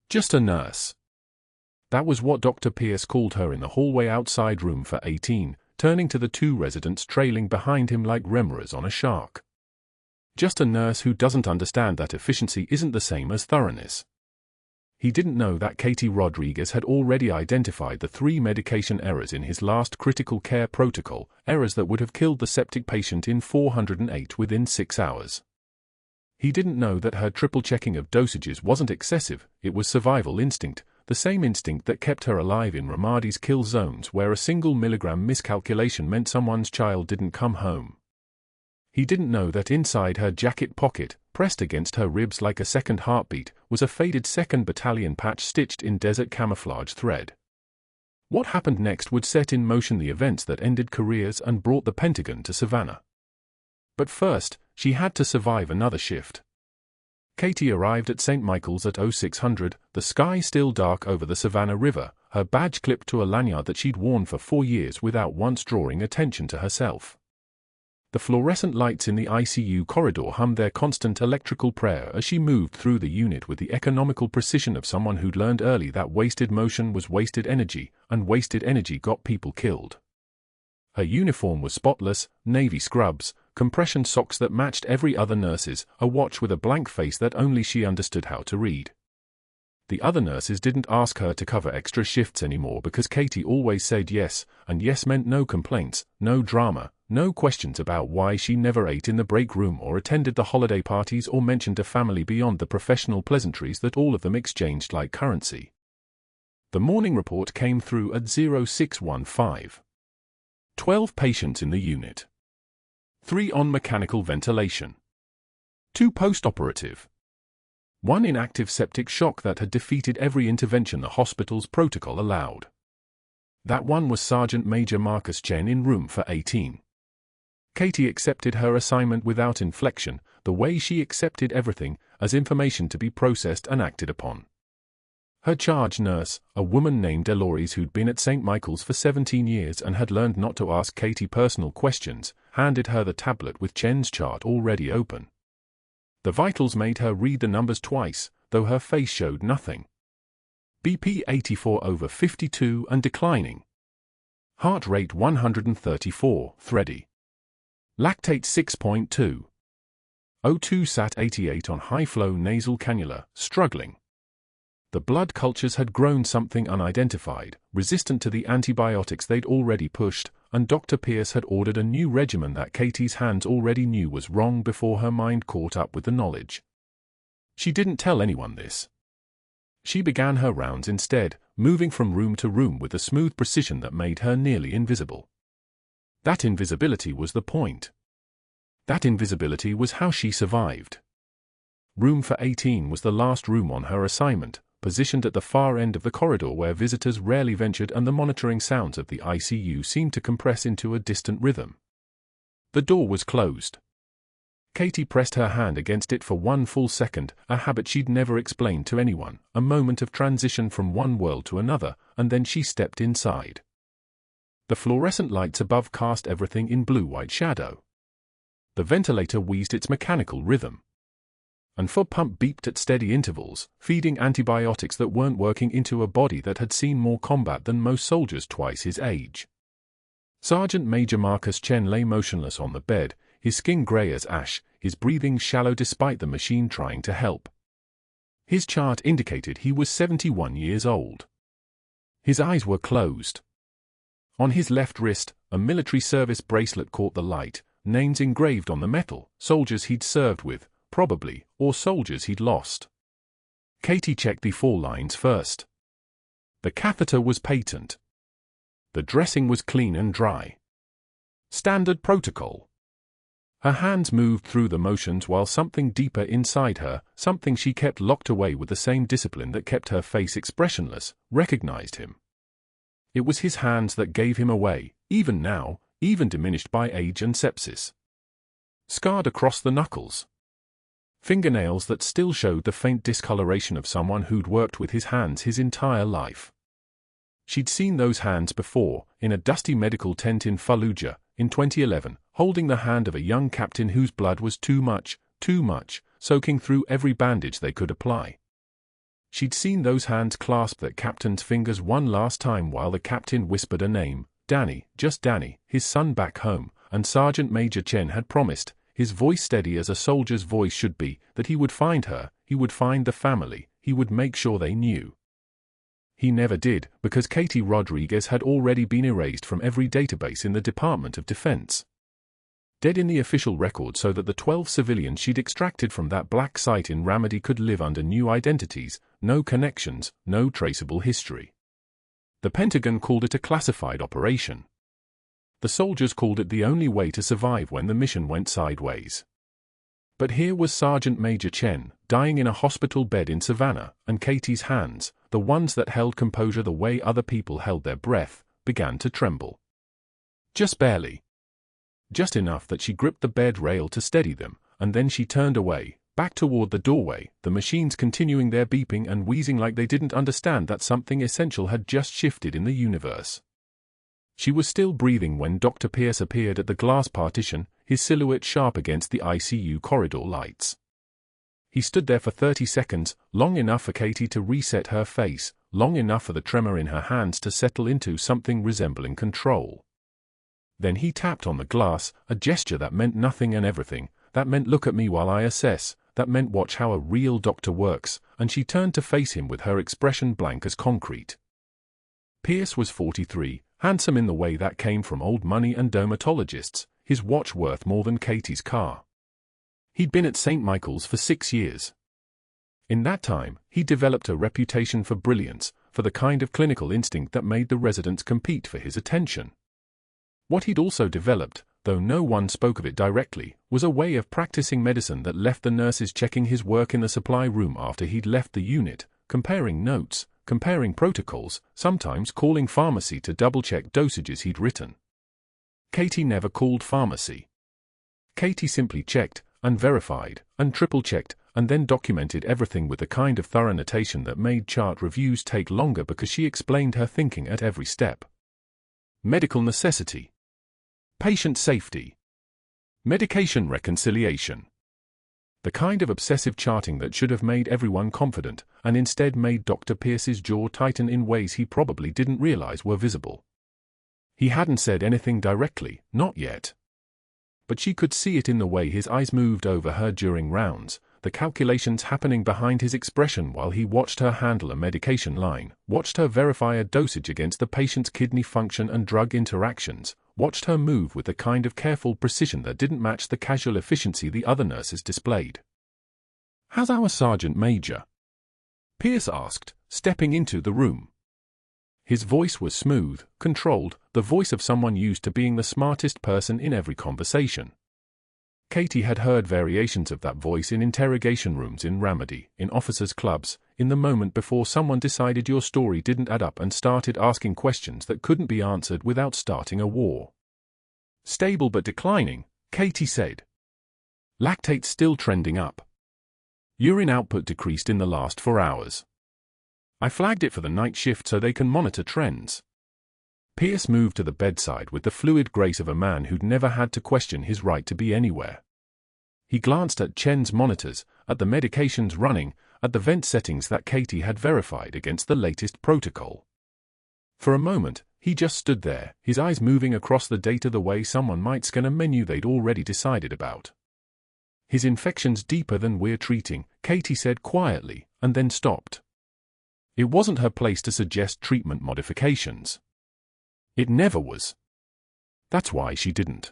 Just a nurse. That was what Dr. Pierce called her in the hallway outside room for 18, turning to the two residents trailing behind him like remoras on a shark. Just a nurse who doesn't understand that efficiency isn't the same as thoroughness. He didn't know that Katie Rodriguez had already identified the 3 medication errors in his last critical care protocol, errors that would have killed the septic patient in 408 within 6 hours. He didn't know that her triple checking of dosages wasn't excessive, it was survival instinct, the same instinct that kept her alive in Ramadi's kill zones where a single milligram miscalculation meant someone's child didn't come home. He didn't know that inside her jacket pocket, pressed against her ribs like a second heartbeat, was a faded 2nd Battalion patch stitched in desert camouflage thread. What happened next would set in motion the events that ended careers and brought the Pentagon to Savannah. But first, she had to survive another shift. Katie arrived at St. Michael's at 0600, the sky still dark over the Savannah River, her badge clipped to a lanyard that she'd worn for 4 years without once drawing attention to herself. The fluorescent lights in the ICU corridor hummed their constant electrical prayer as she moved through the unit with the economical precision of someone who'd learned early that wasted motion was wasted energy, and wasted energy got people killed. Her uniform was spotless, navy scrubs, compression socks that matched every other nurse's, a watch with a blank face that only she understood how to read. The other nurses didn't ask her to cover extra shifts anymore because Katie always said yes, and yes meant no complaints, no drama, no questions about why she never ate in the break room or attended the holiday parties or mentioned a family beyond the professional pleasantries that all of them exchanged like currency. The morning report came through at 0615. 12 patients in the unit. 3 on mechanical ventilation. 2 post-operative. 1 in active septic shock that had defeated every intervention the hospital's protocol allowed. That one was Sergeant Major Marcus Chen in room for 18. Katie accepted her assignment without inflection, the way she accepted everything, as information to be processed and acted upon. Her charge nurse, a woman named Delores who'd been at St. Michael's for 17 years and had learned not to ask Katie personal questions, handed her the tablet with Chen's chart already open. The vitals made her read the numbers twice, though her face showed nothing. BP 84/52 and declining. Heart rate 134, thready. Lactate 6.2. O2 sat 88 on high-flow nasal cannula, struggling. The blood cultures had grown something unidentified, resistant to the antibiotics they'd already pushed, and Dr. Pierce had ordered a new regimen that Katie's hands already knew was wrong before her mind caught up with the knowledge. She didn't tell anyone this. She began her rounds instead, moving from room to room with a smooth precision that made her nearly invisible. That invisibility was the point. That invisibility was how she survived. Room for 18 was the last room on her assignment, positioned at the far end of the corridor where visitors rarely ventured and the monitoring sounds of the ICU seemed to compress into a distant rhythm. The door was closed. Katie pressed her hand against it for 1 full second, a habit she'd never explained to anyone, a moment of transition from one world to another, and then she stepped inside. The fluorescent lights above cast everything in blue-white shadow. The ventilator wheezed its mechanical rhythm. And the pump beeped at steady intervals, feeding antibiotics that weren't working into a body that had seen more combat than most soldiers twice his age. Sergeant Major Marcus Chen lay motionless on the bed, his skin grey as ash, his breathing shallow despite the machine trying to help. His chart indicated he was 71 years old. His eyes were closed. On his left wrist, a military service bracelet caught the light, names engraved on the metal, soldiers he'd served with, probably, or soldiers he'd lost. Katie checked the 4 lines first. The catheter was patent. The dressing was clean and dry. Standard protocol. Her hands moved through the motions while something deeper inside her, something she kept locked away with the same discipline that kept her face expressionless, recognized him. It was his hands that gave him away, even now, even diminished by age and sepsis. Scarred across the knuckles. Fingernails that still showed the faint discoloration of someone who'd worked with his hands his entire life. She'd seen those hands before, in a dusty medical tent in Fallujah, in 2011, holding the hand of a young captain whose blood was too much, soaking through every bandage they could apply. She'd seen those hands clasp that captain's fingers one last time while the captain whispered a name, Danny, just Danny, his son back home, and Sergeant Major Chen had promised, his voice steady as a soldier's voice should be, that he would find her, he would find the family, he would make sure they knew. He never did, because Katie Rodriguez had already been erased from every database in the Department of Defense. Dead in the official record so that the 12 civilians she'd extracted from that black site in Ramadi could live under new identities, no connections, no traceable history. The Pentagon called it a classified operation. The soldiers called it the only way to survive when the mission went sideways. But here was Sergeant Major Chen, dying in a hospital bed in Savannah, and Katie's hands, the ones that held composure the way other people held their breath, began to tremble. Just barely. Just enough that she gripped the bed rail to steady them, and then she turned away, back toward the doorway, the machines continuing their beeping and wheezing like they didn't understand that something essential had just shifted in the universe. She was still breathing when Dr. Pierce appeared at the glass partition, his silhouette sharp against the ICU corridor lights. He stood there for 30 seconds, long enough for Katie to reset her face, long enough for the tremor in her hands to settle into something resembling control. Then he tapped on the glass, a gesture that meant nothing and everything, that meant look at me while I assess, that meant watch how a real doctor works, and she turned to face him with her expression blank as concrete. Pierce was 43, handsome in the way that came from old money and dermatologists, his watch worth more than Katie's car. He'd been at St. Michael's for 6 years. In that time, he developed a reputation for brilliance, for the kind of clinical instinct that made the residents compete for his attention. What he'd also developed, though no one spoke of it directly, was a way of practicing medicine that left the nurses checking his work in the supply room after he'd left the unit, comparing notes, comparing protocols, sometimes calling pharmacy to double-check dosages he'd written. Katie never called pharmacy. Katie simply checked, and verified, and triple-checked, and then documented everything with the kind of thorough notation that made chart reviews take longer because she explained her thinking at every step. Medical necessity. Patient safety. Medication reconciliation. The kind of obsessive charting that should have made everyone confident, and instead made Dr. Pierce's jaw tighten in ways he probably didn't realize were visible. He hadn't said anything directly, not yet. But she could see it in the way his eyes moved over her during rounds, the calculations happening behind his expression while he watched her handle a medication line, watched her verify a dosage against the patient's kidney function and drug interactions, watched her move with the kind of careful precision that didn't match the casual efficiency the other nurses displayed. "How's our Sergeant Major?" Pierce asked, stepping into the room. His voice was smooth, controlled, the voice of someone used to being the smartest person in every conversation. Katie had heard variations of that voice in interrogation rooms in Ramadi, in officers' clubs, in the moment before someone decided your story didn't add up and started asking questions that couldn't be answered without starting a war. "Stable but declining," Katie said. "Lactate still trending up. Urine output decreased in the last 4 hours. I flagged it for the night shift so they can monitor trends." Pierce moved to the bedside with the fluid grace of a man who'd never had to question his right to be anywhere. He glanced at Chen's monitors, at the medications running, at the vent settings that Katie had verified against the latest protocol. For a moment, he just stood there, his eyes moving across the data the way someone might scan a menu they'd already decided about. "His infection's deeper than we're treating," Katie said quietly, and then stopped. It wasn't her place to suggest treatment modifications. It never was. That's why she didn't.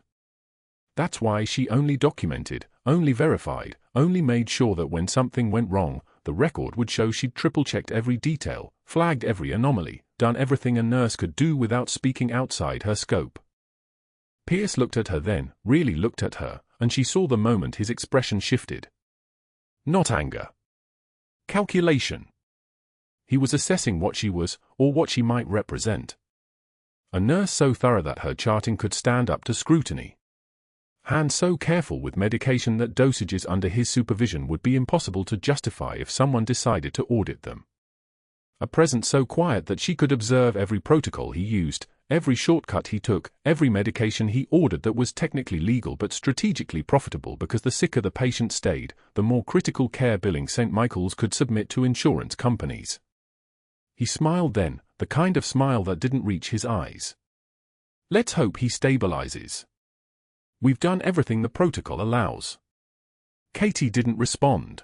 That's why she only documented, only verified, only made sure that when something went wrong, the record would show she'd triple-checked every detail, flagged every anomaly, done everything a nurse could do without speaking outside her scope. Pierce looked at her then, really looked at her, and she saw the moment his expression shifted. Not anger. Calculation. He was assessing what she was, or what she might represent. A nurse so thorough that her charting could stand up to scrutiny. Hands so careful with medication that dosages under his supervision would be impossible to justify if someone decided to audit them. A presence so quiet that she could observe every protocol he used, every shortcut he took, every medication he ordered that was technically legal but strategically profitable because the sicker the patient stayed, the more critical care billing St. Michael's could submit to insurance companies. He smiled then, the kind of smile that didn't reach his eyes. Let's hope he stabilizes. We've done everything the protocol allows. Katie didn't respond.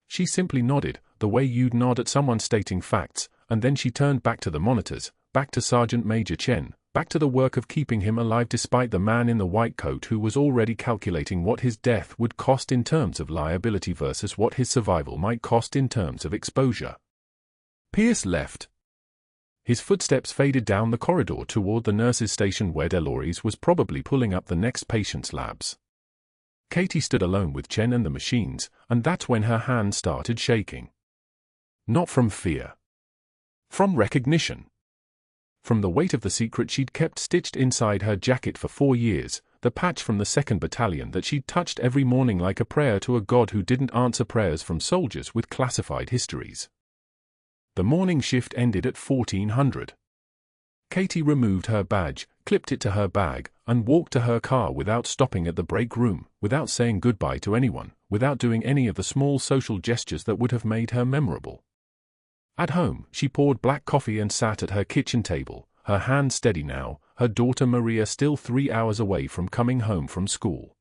She simply nodded, the way you'd nod at someone stating facts, and then she turned back to the monitors, back to Sergeant Major Chen, back to the work of keeping him alive despite the man in the white coat who was already calculating what his death would cost in terms of liability versus what his survival might cost in terms of exposure. Pierce left. His footsteps faded down the corridor toward the nurse's station where Delories was probably pulling up the next patient's labs. Katie stood alone with Chen and the machines, and that's when her hand started shaking. Not from fear. From recognition. From the weight of the secret she'd kept stitched inside her jacket for 4 years, the patch from the 2nd Battalion that she'd touched every morning like a prayer to a god who didn't answer prayers from soldiers with classified histories. The morning shift ended at 1400. Katie removed her badge, clipped it to her bag, and walked to her car without stopping at the break room, without saying goodbye to anyone, without doing any of the small social gestures that would have made her memorable. At home, she poured black coffee and sat at her kitchen table, her hand steady now, her daughter Maria still 3 hours away from coming home from school.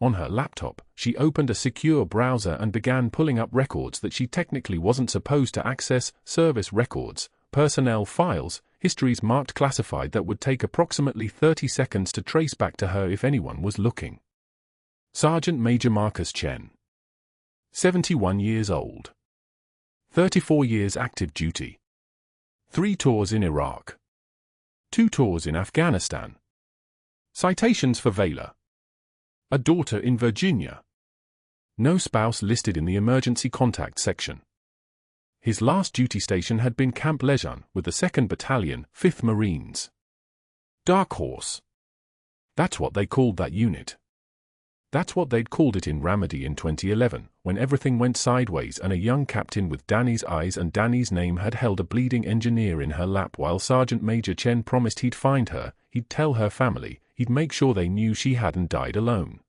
On her laptop, she opened a secure browser and began pulling up records that she technically wasn't supposed to access, service records, personnel files, histories marked classified that would take approximately 30 seconds to trace back to her if anyone was looking. Sergeant Major Marcus Chen. 71 years old. 34 years active duty. 3 tours in Iraq. 2 tours in Afghanistan. Citations for Valor. A daughter in Virginia. No spouse listed in the emergency contact section. His last duty station had been Camp Lejeune with the 2nd Battalion, 5th Marines. Dark Horse. That's what they called that unit. That's what they'd called it in Ramadi in 2011, when everything went sideways and a young captain with Danny's eyes and Danny's name had held a bleeding engineer in her lap while Sergeant Major Chen promised he'd find her, he'd tell her family, he'd make sure they knew she hadn't died alone.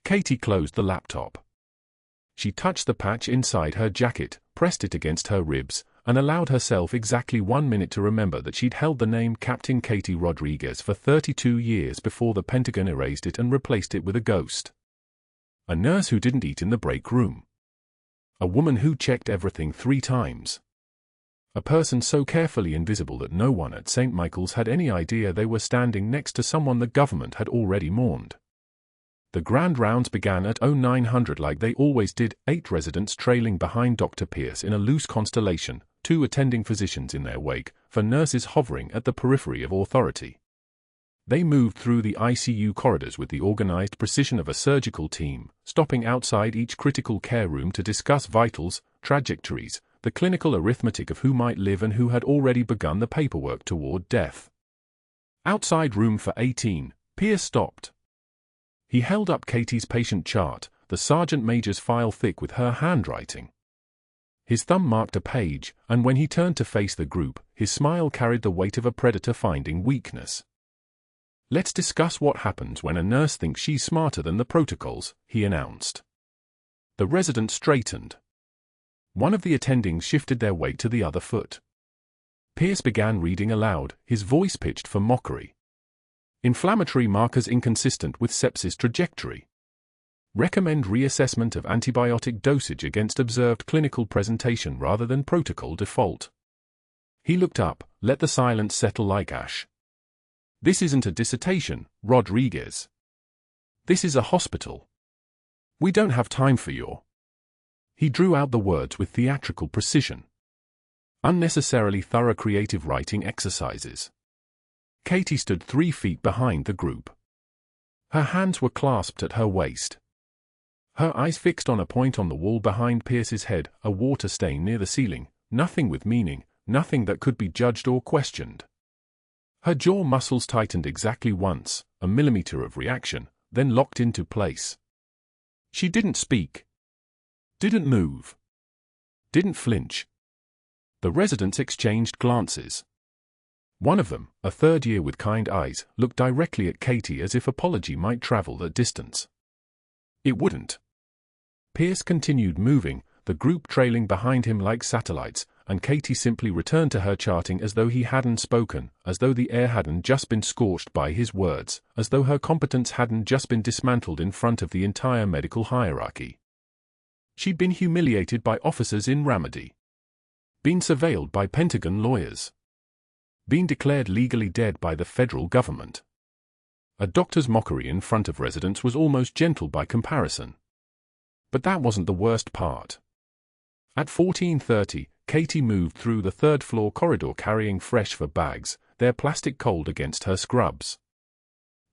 Katie closed the laptop. She touched the patch inside her jacket, pressed it against her ribs, and allowed herself exactly 1 minute to remember that she'd held the name Captain Katie Rodriguez for 32 years before the Pentagon erased it and replaced it with a ghost. A nurse who didn't eat in the break room. A woman who checked everything 3 times. A person so carefully invisible that no one at St. Michael's had any idea they were standing next to someone the government had already mourned. The grand rounds began at 0900 like they always did, 8 residents trailing behind Dr. Pierce in a loose constellation, 2 attending physicians in their wake, for nurses hovering at the periphery of authority. They moved through the ICU corridors with the organized precision of a surgical team, stopping outside each critical care room to discuss vitals, trajectories, the clinical arithmetic of who might live and who had already begun the paperwork toward death. Outside room for 18, Pierce stopped. He held up Katie's patient chart, the sergeant major's file thick with her handwriting. His thumb marked a page, and when he turned to face the group, his smile carried the weight of a predator finding weakness. Let's discuss what happens when a nurse thinks she's smarter than the protocols, he announced. The resident straightened. One of the attendings shifted their weight to the other foot. Pierce began reading aloud, his voice pitched for mockery. Inflammatory markers inconsistent with sepsis trajectory. Recommend reassessment of antibiotic dosage against observed clinical presentation rather than protocol default. He looked up, let the silence settle like ash. This isn't a dissertation, Rodriguez. This is a hospital. We don't have time for your... He drew out the words with theatrical precision. Unnecessarily thorough creative writing exercises. Katie stood 3 feet behind the group. Her hands were clasped at her waist. Her eyes fixed on a point on the wall behind Pierce's head, a water stain near the ceiling, nothing with meaning, nothing that could be judged or questioned. Her jaw muscles tightened exactly once, a millimeter of reaction, then locked into place. She didn't speak. Didn't move. Didn't flinch. The residents exchanged glances. One of them, a third year with kind eyes, looked directly at Katie as if apology might travel that distance. It wouldn't. Pierce continued moving, the group trailing behind him like satellites, and Katie simply returned to her charting as though he hadn't spoken, as though the air hadn't just been scorched by his words, as though her competence hadn't just been dismantled in front of the entire medical hierarchy. She'd been humiliated by officers in Ramadi. Been surveilled by Pentagon lawyers. Been declared legally dead by the federal government. A doctor's mockery in front of residents was almost gentle by comparison. But that wasn't the worst part. At 14:30, Katie moved through the third-floor corridor carrying fresh fur bags, their plastic cold against her scrubs.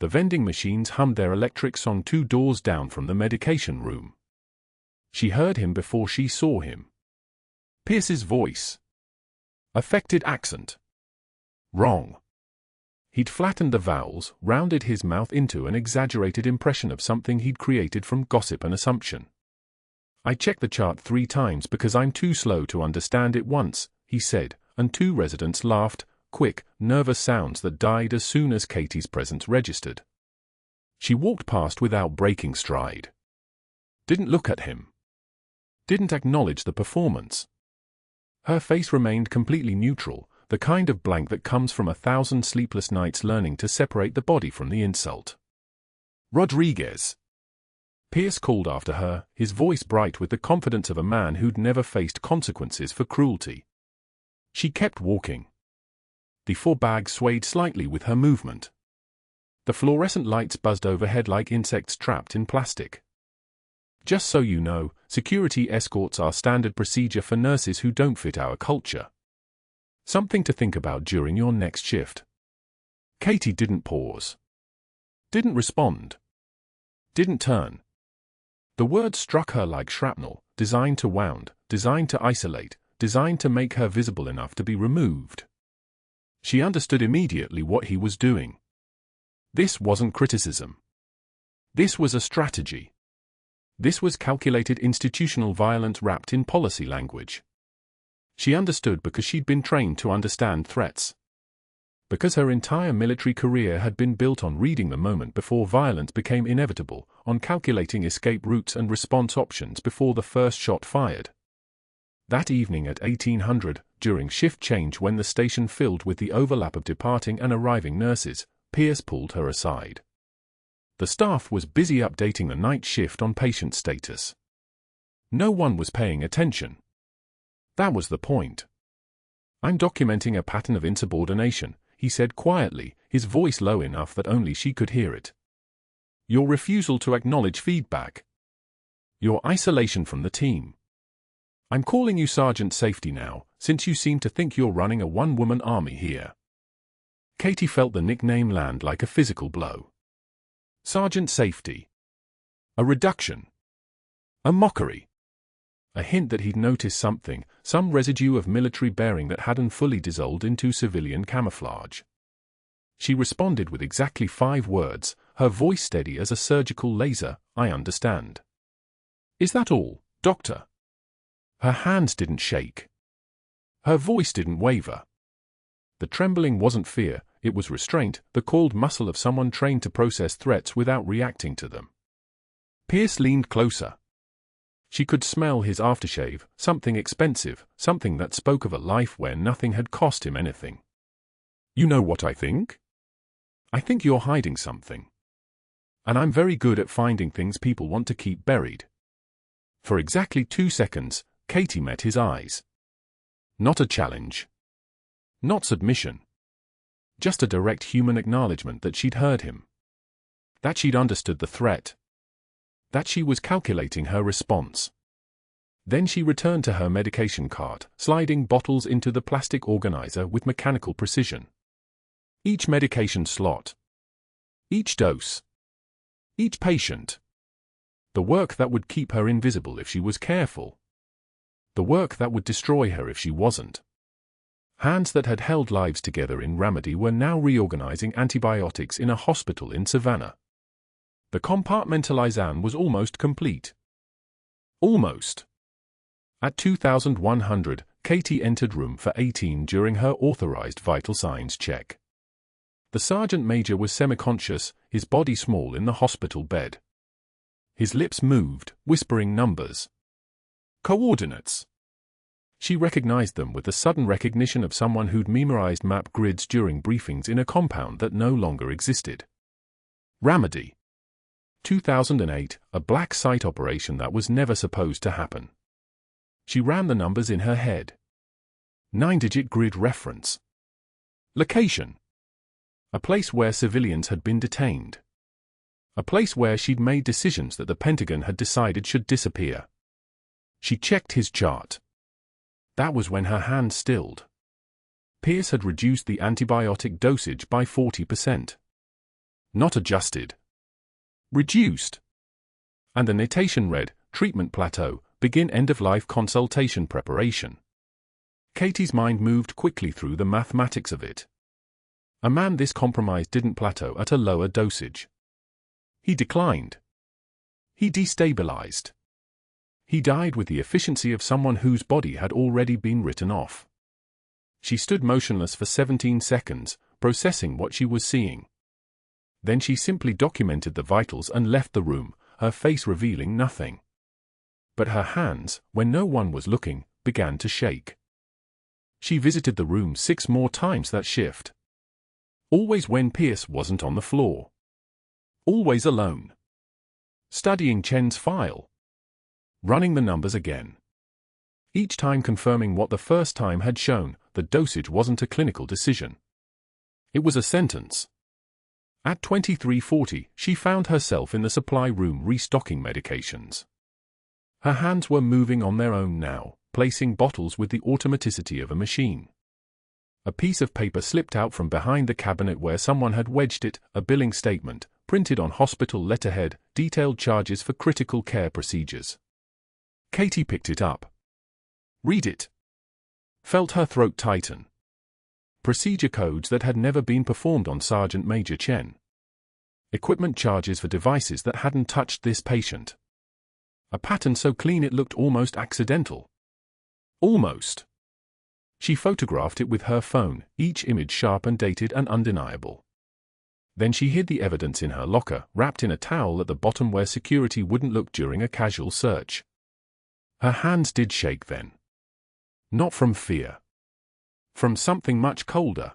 The vending machines hummed their electric song 2 doors down from the medication room. She heard him before she saw him. Pierce's voice. Affected accent. Wrong. He'd flattened the vowels, rounded his mouth into an exaggerated impression of something he'd created from gossip and assumption. I checked the chart 3 times because I'm too slow to understand it once, he said, and 2 residents laughed, quick, nervous sounds that died as soon as Katie's presence registered. She walked past without breaking stride. Didn't look at him. Didn't acknowledge the performance. Her face remained completely neutral, the kind of blank that comes from 1,000 sleepless nights learning to separate the body from the insult. Rodriguez. Pierce called after her, his voice bright with the confidence of a man who'd never faced consequences for cruelty. She kept walking. The 4 bags swayed slightly with her movement. The fluorescent lights buzzed overhead like insects trapped in plastic. Just so you know, security escorts are standard procedure for nurses who don't fit our culture. Something to think about during your next shift. Katie didn't pause. Didn't respond. Didn't turn. The words struck her like shrapnel, designed to wound, designed to isolate, designed to make her visible enough to be removed. She understood immediately what he was doing. This wasn't criticism. This was a strategy. This was calculated institutional violence wrapped in policy language. She understood because she'd been trained to understand threats. Because her entire military career had been built on reading the moment before violence became inevitable, on calculating escape routes and response options before the first shot fired. That evening at 1800, during shift change when the station filled with the overlap of departing and arriving nurses, Pierce pulled her aside. The staff was busy updating the night shift on patient status. No one was paying attention. That was the point. I'm documenting a pattern of insubordination, he said quietly, his voice low enough that only she could hear it. Your refusal to acknowledge feedback. Your isolation from the team. I'm calling you Sergeant Safety now, since you seem to think you're running a one-woman army here. Katie felt the nickname land like a physical blow. Sergeant Safety. A reduction. A mockery. A hint that he'd noticed something, some residue of military bearing that hadn't fully dissolved into civilian camouflage. She responded with exactly 5 words, her voice steady as a surgical laser, I understand. Is that all, Doctor? Her hands didn't shake. Her voice didn't waver. The trembling wasn't fear, it was restraint, the coiled muscle of someone trained to process threats without reacting to them. Pierce leaned closer. She could smell his aftershave, something expensive, something that spoke of a life where nothing had cost him anything. You know what I think? I think you're hiding something. And I'm very good at finding things people want to keep buried. For exactly 2 seconds, Katie met his eyes. Not a challenge. Not submission. Just a direct human acknowledgement that she'd heard him. That she'd understood the threat. That she was calculating her response. Then she returned to her medication cart, sliding bottles into the plastic organizer with mechanical precision. Each medication slot. Each dose. Each patient. The work that would keep her invisible if she was careful. The work that would destroy her if she wasn't. Hands that had held lives together in Ramadi were now reorganizing antibiotics in a hospital in Savannah. The compartmentalization was almost complete. Almost. At 2100, Katie entered room for 18 during her authorized vital signs check. The sergeant major was semi-conscious, his body small in the hospital bed. His lips moved, whispering numbers. Coordinates. She recognized them with the sudden recognition of someone who'd memorized map grids during briefings in a compound that no longer existed. Remedy. 2008, a black site operation that was never supposed to happen. She ran the numbers in her head. 9-digit grid reference. Location. A place where civilians had been detained. A place where she'd made decisions that the Pentagon had decided should disappear. She checked his chart. That was when her hand stilled. Pierce had reduced the antibiotic dosage by 40%. Not adjusted. Reduced. And the notation read, treatment plateau, begin end-of-life consultation preparation. Katie's mind moved quickly through the mathematics of it. A man this compromised didn't plateau at a lower dosage. He declined. He destabilized. He died with the efficiency of someone whose body had already been written off. She stood motionless for 17 seconds, processing what she was seeing. Then she simply documented the vitals and left the room, her face revealing nothing. But her hands, when no one was looking, began to shake. She visited the room 6 more times that shift. Always when Pierce wasn't on the floor. Always alone. Studying Chen's file. Running the numbers again. Each time confirming what the first time had shown, the dosage wasn't a clinical decision. It was a sentence. At 23:40, she found herself in the supply room restocking medications. Her hands were moving on their own now, placing bottles with the automaticity of a machine. A piece of paper slipped out from behind the cabinet where someone had wedged it, a billing statement, printed on hospital letterhead, detailed charges for critical care procedures. Katie picked it up. Read it. Felt her throat tighten. Procedure codes that had never been performed on Sergeant Major Chen. Equipment charges for devices that hadn't touched this patient. A pattern so clean it looked almost accidental. Almost. She photographed it with her phone, each image sharp and dated and undeniable. Then she hid the evidence in her locker, wrapped in a towel at the bottom where security wouldn't look during a casual search. Her hands did shake then. Not from fear. From something much colder.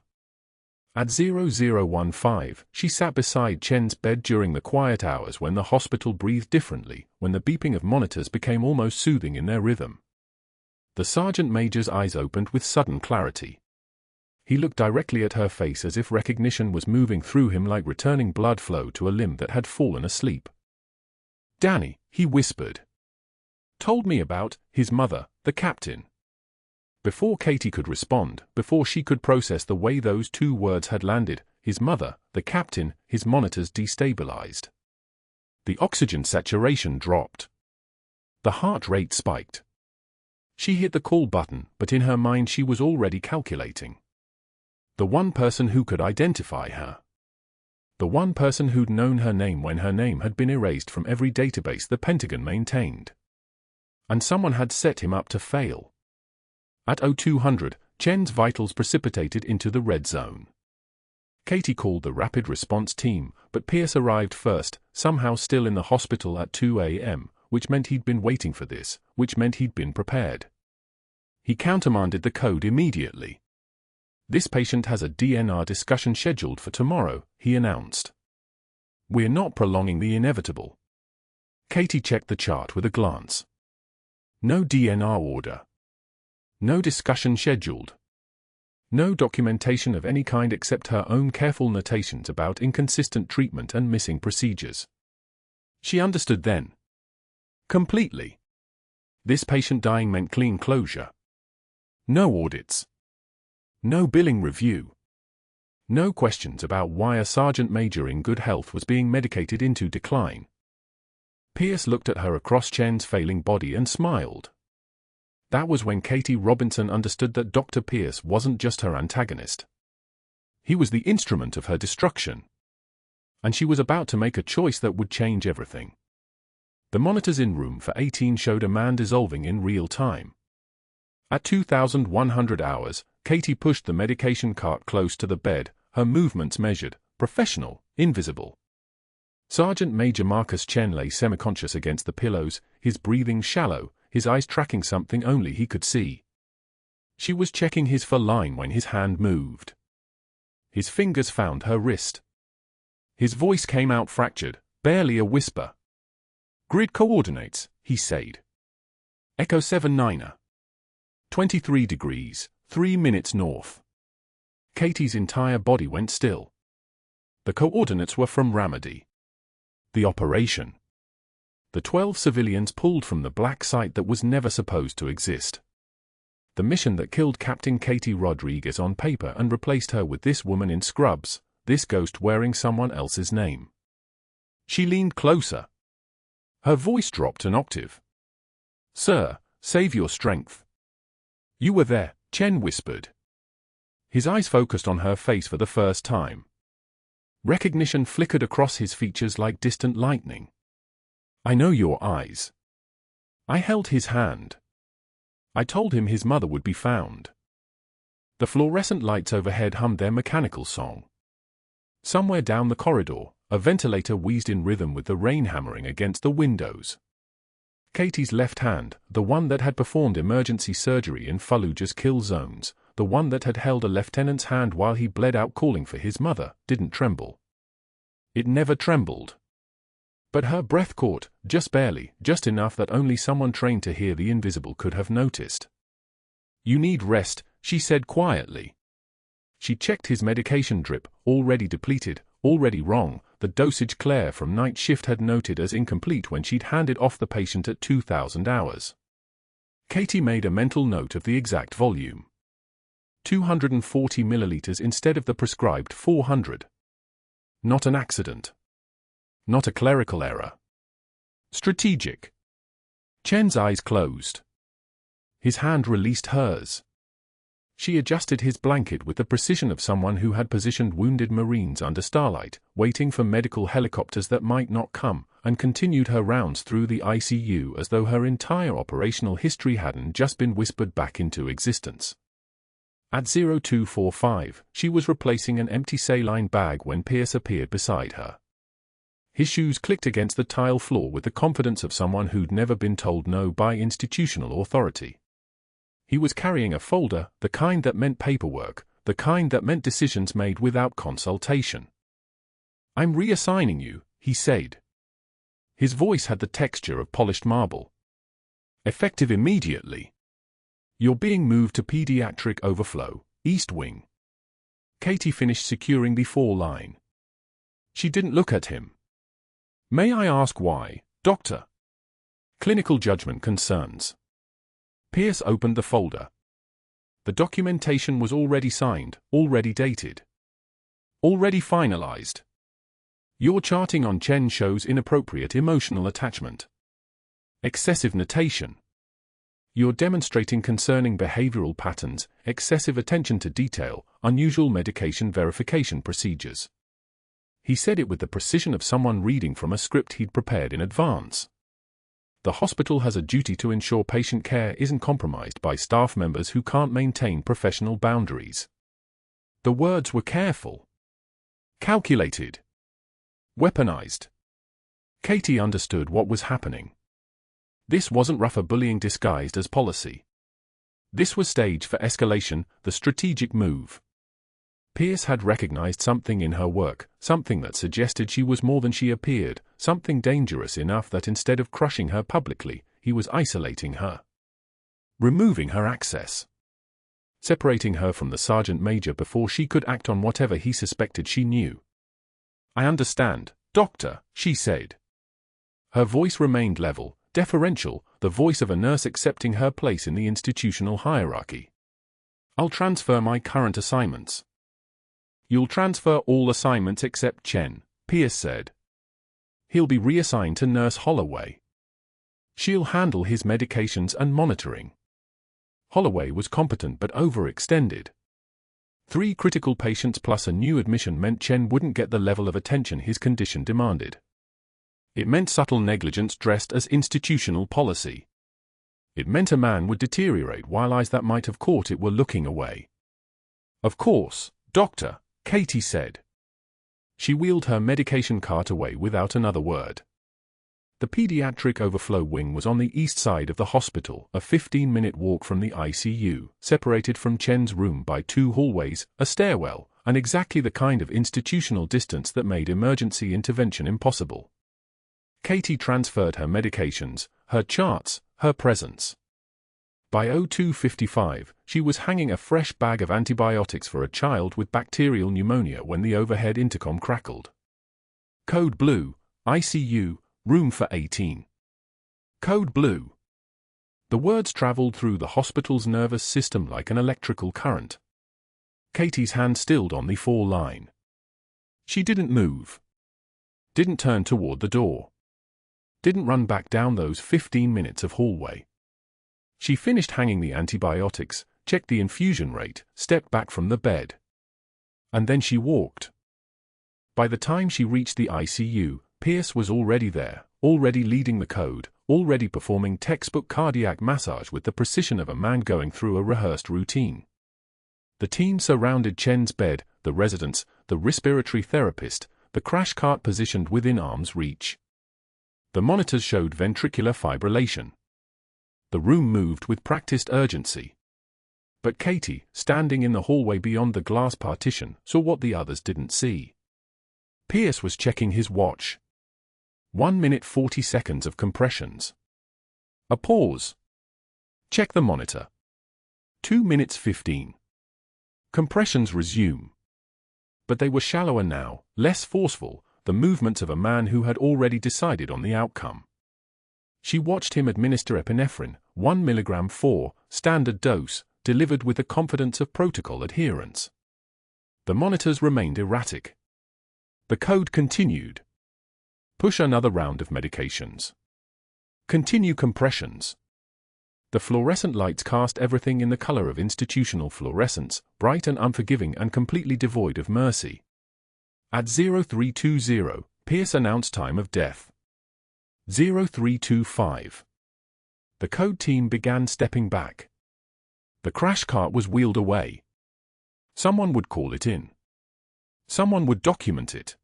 At 0015, she sat beside Chen's bed during the quiet hours when the hospital breathed differently, when the beeping of monitors became almost soothing in their rhythm. The sergeant major's eyes opened with sudden clarity. He looked directly at her face as if recognition was moving through him like returning blood flow to a limb that had fallen asleep. "Danny," he whispered. "Told me about his mother, the captain." Before Katie could respond, before she could process the way those 2 words had landed, his mother, the captain, his monitors destabilized. The oxygen saturation dropped. The heart rate spiked. She hit the call button, but in her mind she was already calculating. The one person who could identify her. The one person who'd known her name when her name had been erased from every database the Pentagon maintained. And someone had set him up to fail. At 0200, Chen's vitals precipitated into the red zone. Katie called the rapid response team, but Pierce arrived first, somehow still in the hospital at 2 a.m., which meant he'd been waiting for this, which meant he'd been prepared. He countermanded the code immediately. "This patient has a DNR discussion scheduled for tomorrow," he announced. "We're not prolonging the inevitable." Katie checked the chart with a glance. No DNR order. No discussion scheduled. No documentation of any kind except her own careful notations about inconsistent treatment and missing procedures. She understood then. Completely. This patient dying meant clean closure. No audits. No billing review. No questions about why a sergeant major in good health was being medicated into decline. Pierce looked at her across Chen's failing body and smiled. That was when Katie Robinson understood that Dr. Pierce wasn't just her antagonist. He was the instrument of her destruction. And she was about to make a choice that would change everything. The monitors in room for 18 showed a man dissolving in real time. At 2,100 hours, Katie pushed the medication cart close to the bed, her movements measured, professional, invisible. Sergeant Major Marcus Chen lay semi-conscious against the pillows, his breathing shallow, his eyes tracking something only he could see. She was checking his fur line when his hand moved. His fingers found her wrist. His voice came out fractured, barely a whisper. "Grid coordinates," he said. "Echo 79er. 23 degrees, 3 minutes north." Katie's entire body went still. The coordinates were from Ramadi. The operation. The 12 civilians pulled from the black site that was never supposed to exist. The mission that killed Captain Katie Rodriguez on paper and replaced her with this woman in scrubs, this ghost wearing someone else's name. She leaned closer. Her voice dropped an octave. "Sir, save your strength." "You were there," Chen whispered. His eyes focused on her face for the first time. Recognition flickered across his features like distant lightning. "I know your eyes." I held his hand. I told him his mother would be found. The fluorescent lights overhead hummed their mechanical song. Somewhere down the corridor, a ventilator wheezed in rhythm with the rain hammering against the windows. Katie's left hand, the one that had performed emergency surgery in Fallujah's kill zones, the one that had held a lieutenant's hand while he bled out calling for his mother, didn't tremble. It never trembled. But her breath caught, just barely, just enough that only someone trained to hear the invisible could have noticed. "You need rest," she said quietly. She checked his medication drip, already depleted, already wrong, the dosage Claire from night shift had noted as incomplete when she'd handed off the patient at 2,000 hours. Katie made a mental note of the exact volume. 240 milliliters instead of the prescribed 400. Not an accident. Not a clerical error. Strategic. Chen's eyes closed. His hand released hers. She adjusted his blanket with the precision of someone who had positioned wounded Marines under starlight, waiting for medical helicopters that might not come, and continued her rounds through the ICU as though her entire operational history hadn't just been whispered back into existence. At 0245, she was replacing an empty saline bag when Pierce appeared beside her. His shoes clicked against the tile floor with the confidence of someone who'd never been told no by institutional authority. He was carrying a folder, the kind that meant paperwork, the kind that meant decisions made without consultation. "I'm reassigning you," he said. His voice had the texture of polished marble. "Effective immediately. You're being moved to pediatric overflow, East Wing." Katie finished securing the 4-line. She didn't look at him. "May I ask why, Doctor?" "Clinical judgment concerns." Pierce opened the folder. The documentation was already signed, already dated. Already finalized. "Your charting on Chen shows inappropriate emotional attachment. Excessive notation. You're demonstrating concerning behavioral patterns, excessive attention to detail, unusual medication verification procedures." He said it with the precision of someone reading from a script he'd prepared in advance. The hospital has a duty to ensure patient care isn't compromised by staff members who can't maintain professional boundaries. The words were careful. Calculated. Weaponized. Katie understood what was happening. This wasn't rougher bullying disguised as policy. This was staged for escalation, the strategic move. Pierce had recognized something in her work, something that suggested she was more than she appeared, something dangerous enough that instead of crushing her publicly, he was isolating her. Removing her access. Separating her from the sergeant major before she could act on whatever he suspected she knew. "I understand, Doctor," she said. Her voice remained level, deferential, the voice of a nurse accepting her place in the institutional hierarchy. "I'll transfer my current assignments." "You'll transfer all assignments except Chen," Pierce said. "He'll be reassigned to Nurse Holloway. She'll handle his medications and monitoring." Holloway was competent but overextended. 3 critical patients plus a new admission meant Chen wouldn't get the level of attention his condition demanded. It meant subtle negligence dressed as institutional policy. It meant a man would deteriorate while eyes that might have caught it were looking away. "Of course, Doctor," Katie said. She wheeled her medication cart away without another word. The pediatric overflow wing was on the east side of the hospital, a 15-minute walk from the ICU, separated from Chen's room by 2 hallways, a stairwell, and exactly the kind of institutional distance that made emergency intervention impossible. Katie transferred her medications, her charts, her presence. By 02:55, she was hanging a fresh bag of antibiotics for a child with bacterial pneumonia when the overhead intercom crackled. "Code blue, ICU, room for 18. Code blue." The words traveled through the hospital's nervous system like an electrical current. Katie's hand stilled on the 4 line. She didn't move. Didn't turn toward the door. Didn't run back down those 15 minutes of hallway. She finished hanging the antibiotics, checked the infusion rate, stepped back from the bed. And then she walked. By the time she reached the ICU, Pierce was already there, already leading the code, already performing textbook cardiac massage with the precision of a man going through a rehearsed routine. The team surrounded Chen's bed, the residents, the respiratory therapist, the crash cart positioned within arm's reach. The monitors showed ventricular fibrillation. The room moved with practiced urgency. But Katie, standing in the hallway beyond the glass partition, saw what the others didn't see. Pierce was checking his watch. 1 minute 40 seconds of compressions. A pause. Check the monitor. 2 minutes 15. Compressions resume. But they were shallower now, less forceful, the movements of a man who had already decided on the outcome. She watched him administer epinephrine, 1 mg 4, standard dose, delivered with the confidence of protocol adherence. The monitors remained erratic. The code continued. Push another round of medications. Continue compressions. The fluorescent lights cast everything in the color of institutional fluorescence, bright and unforgiving and completely devoid of mercy. At 0320, Pierce announced time of death. 0325. The code team began stepping back. The crash cart was wheeled away. Someone would call it in. Someone would document it.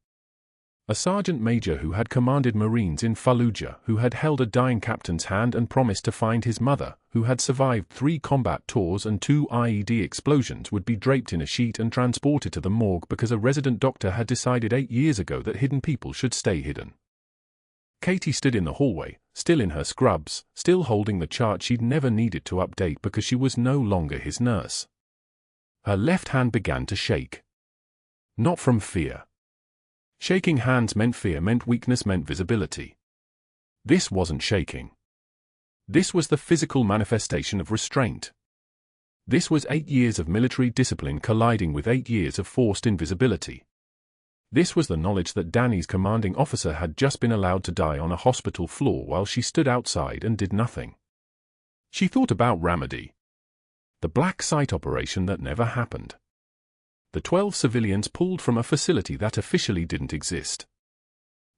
A sergeant major who had commanded Marines in Fallujah, who had held a dying captain's hand and promised to find his mother, who had survived 3 combat tours and 2 IED explosions, would be draped in a sheet and transported to the morgue because a resident doctor had decided 8 years ago that hidden people should stay hidden. Katie stood in the hallway, still in her scrubs, still holding the chart she'd never needed to update because she was no longer his nurse. Her left hand began to shake. Not from fear. Shaking hands meant fear, meant weakness, meant visibility. This wasn't shaking. This was the physical manifestation of restraint. This was 8 years of military discipline colliding with 8 years of forced invisibility. This was the knowledge that Danny's commanding officer had just been allowed to die on a hospital floor while she stood outside and did nothing. She thought about Ramadi. The black site operation that never happened. The 12 civilians pulled from a facility that officially didn't exist.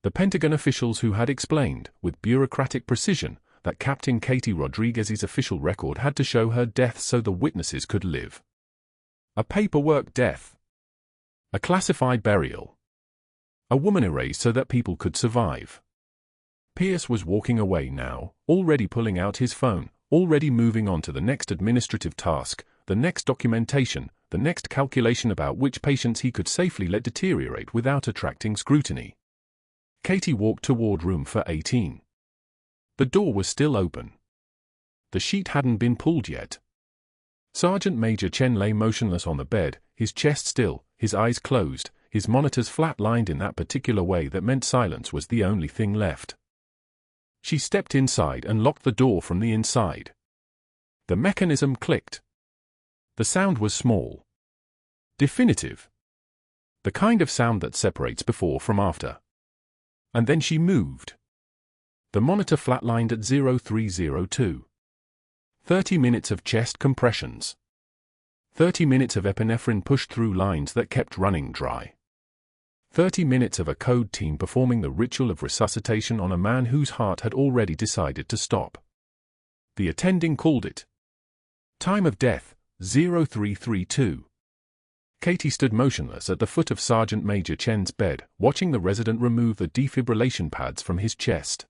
The Pentagon officials who had explained, with bureaucratic precision, that Captain Katie Rodriguez's official record had to show her death so the witnesses could live. A paperwork death. A classified burial. A woman erased so that people could survive. Pierce was walking away now, already pulling out his phone, already moving on to the next administrative task, the next documentation, the next calculation about which patients he could safely let deteriorate without attracting scrutiny. Katie walked toward room for 18. The door was still open. The sheet hadn't been pulled yet. Sergeant Major Chen lay motionless on the bed, his chest still, his eyes closed, his monitors flat-lined in that particular way that meant silence was the only thing left. She stepped inside and locked the door from the inside. The mechanism clicked. The sound was small. Definitive. The kind of sound that separates before from after. And then she moved. The monitor flatlined at 0302. 30 minutes of chest compressions. 30 minutes of epinephrine pushed through lines that kept running dry. 30 minutes of a code team performing the ritual of resuscitation on a man whose heart had already decided to stop. The attending called it. Time of death, 0332. Katie stood motionless at the foot of Sergeant Major Chen's bed, watching the resident remove the defibrillation pads from his chest.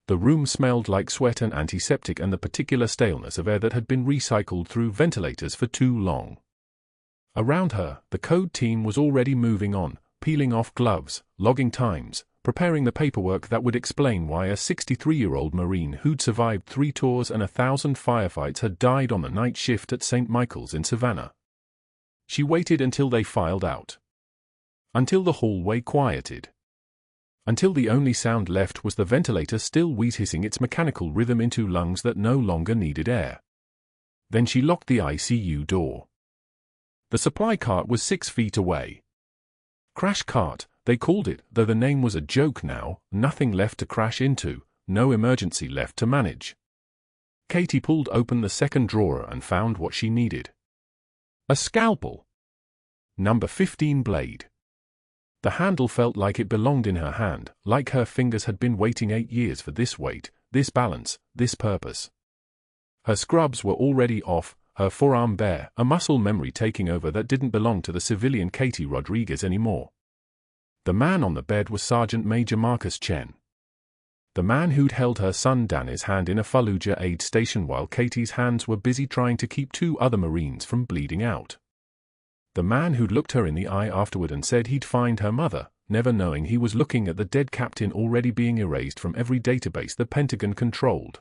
The room smelled like sweat and antiseptic and the particular staleness of air that had been recycled through ventilators for too long. Around her, the code team was already moving on, peeling off gloves, logging times, preparing the paperwork that would explain why a 63-year-old Marine who'd survived 3 tours and 1,000 firefights had died on the night shift at St. Michael's in Savannah. She waited until they filed out. Until the hallway quieted. Until the only sound left was the ventilator still wheeze-hissing its mechanical rhythm into lungs that no longer needed air. Then she locked the ICU door. The supply cart was 6 feet away. Crash cart, they called it, though the name was a joke now, nothing left to crash into, no emergency left to manage. Katie pulled open the second drawer and found what she needed. A scalpel. Number 15 blade. The handle felt like it belonged in her hand, like her fingers had been waiting 8 years for this weight, this balance, this purpose. Her scrubs were already off, her forearm bare, a muscle memory taking over that didn't belong to the civilian Katie Rodriguez anymore. The man on the bed was Sergeant Major Marcus Chen. The man who'd held her son Danny's hand in a Fallujah aid station while Katie's hands were busy trying to keep 2 other Marines from bleeding out. The man who'd looked her in the eye afterward and said he'd find her mother, never knowing he was looking at the dead captain already being erased from every database the Pentagon controlled.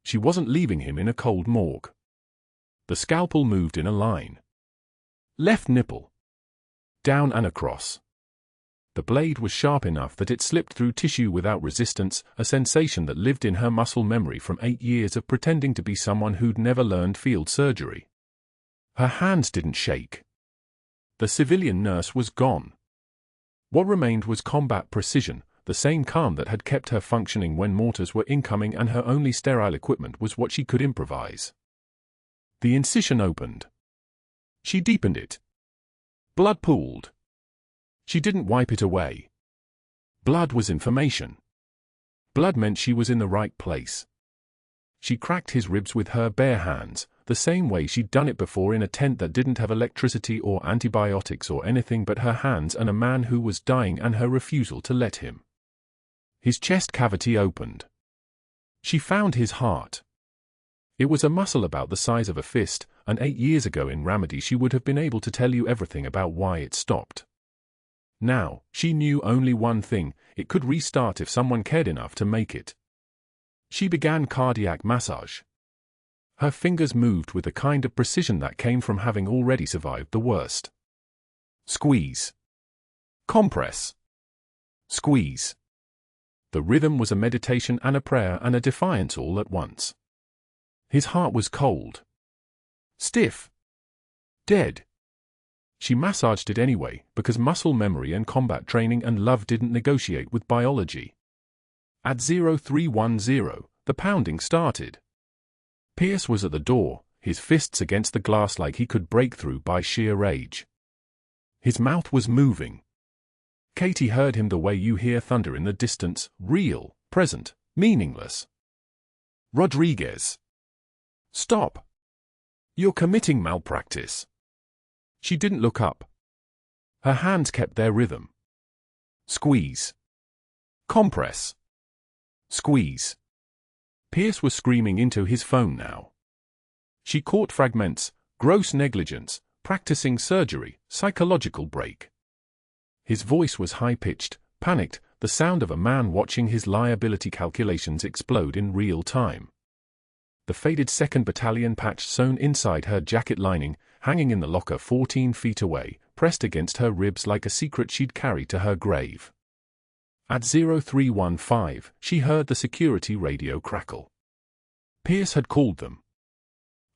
She wasn't leaving him in a cold morgue. The scalpel moved in a line. Left nipple. Down and across. The blade was sharp enough that it slipped through tissue without resistance, a sensation that lived in her muscle memory from 8 years of pretending to be someone who'd never learned field surgery. Her hands didn't shake. The civilian nurse was gone. What remained was combat precision, the same calm that had kept her functioning when mortars were incoming and her only sterile equipment was what she could improvise. The incision opened. She deepened it. Blood pooled. She didn't wipe it away. Blood was information. Blood meant she was in the right place. She cracked his ribs with her bare hands, the same way she'd done it before in a tent that didn't have electricity or antibiotics or anything but her hands and a man who was dying and her refusal to let him. His chest cavity opened. She found his heart. It was a muscle about the size of a fist, and 8 years ago in Ramadi she would have been able to tell you everything about why it stopped. Now, she knew only one thing: it could restart if someone cared enough to make it. She began cardiac massage. Her fingers moved with the kind of precision that came from having already survived the worst. Squeeze. Compress. Squeeze. The rhythm was a meditation and a prayer and a defiance all at once. His heart was cold. Stiff. Dead. She massaged it anyway, because muscle memory and combat training and love didn't negotiate with biology. At 0310, the pounding started. Pierce was at the door, his fists against the glass like he could break through by sheer rage. His mouth was moving. Katie heard him the way you hear thunder in the distance, real, present, meaningless. Rodriguez. Stop. You're committing malpractice. She didn't look up. Her hands kept their rhythm. Squeeze. Compress. Squeeze. Pierce was screaming into his phone now. She caught fragments: gross negligence, practicing surgery, psychological break. His voice was high-pitched, panicked, the sound of a man watching his liability calculations explode in real time. The faded 2nd Battalion patch sewn inside her jacket lining, hanging in the locker 14 feet away, pressed against her ribs like a secret she'd carry to her grave. At 0315, she heard the security radio crackle. Pierce had called them.